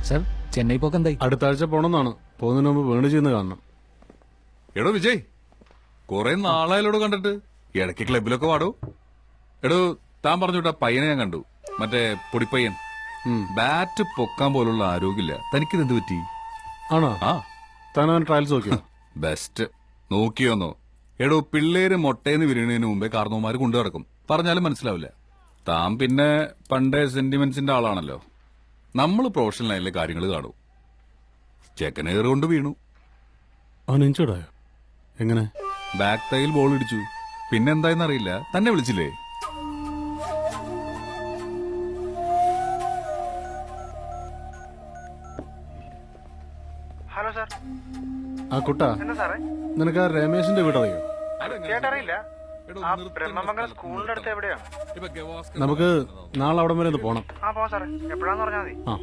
Sir Chennai പോക്ക് എന്തായി? അടുത്ത ആഴ്ച പോണമെന്നാണ്. പോകുന്നതിന് മുമ്പ് വേണു ചെയ്യുന്ന കാണണം. എടോ വിജയ്, കൊറേ നാളായാലോട് കണ്ടിട്ട്. ഇടയ്ക്ക് ക്ലബിലൊക്കെ വാടോ. എടോ, താൻ പറഞ്ഞുവിട്ട പയ്യനെ ഞാൻ കണ്ടു, മറ്റേ പൊടിപ്പയ്യൻ. ബാറ്റ് പൊക്കാൻ പോലുള്ള ആരോഗ്യമില്ല. തനിക്കിത് എന്ത് പറ്റി? ആണോ? ആ താൻ ട്രയൽസ് നോക്കിയോ? ബെസ്റ്റ്. നോക്കിയോന്നോ? എടോ, പിള്ളേര് മൊട്ടേന്ന് വിരിയണതിന് മുമ്പേ കാർന്നോമാര് കൊണ്ടു നടക്കും. പറഞ്ഞാലും മനസ്സിലാവില്ല. താൻ പിന്നെ പണ്ടേ സെന്റിമെന്റ്സിന്റെ ആളാണല്ലോ. നമ്മൾ പ്രൊഫഷണൽ ലൈനിലെ കാര്യങ്ങൾ കാണൂ. ചെക്കനേറ് കൊണ്ട് വീണു. അവൻ ഇഞ്ചോർഡായോ? എങ്ങനെ? ബാക്ക് തൈയിൽ ബോൾ ഇടിച്ചു. പിന്നെന്തായെന്ന് അറിയില്ല. തന്നെ വിളിച്ചില്ലേ? Hello sir. ആ കുട്ടാ, എന്താ സാറേ? നിനക്ക് ആ രമേശിന്റെ വീടറിയോ? ചേട്ടറിയില്ല. ആ ബ്രഹ്മമംഗലം സ്കൂളിന്റെ അടുത്ത് എവിടെയാണ്? നമുക്ക് നാളെ അവിടം വരെ ഒന്ന് പോണം. ആ പോവാം സാറേ. എപ്പോഴാന്ന് പറഞ്ഞാൽ മതി. ആ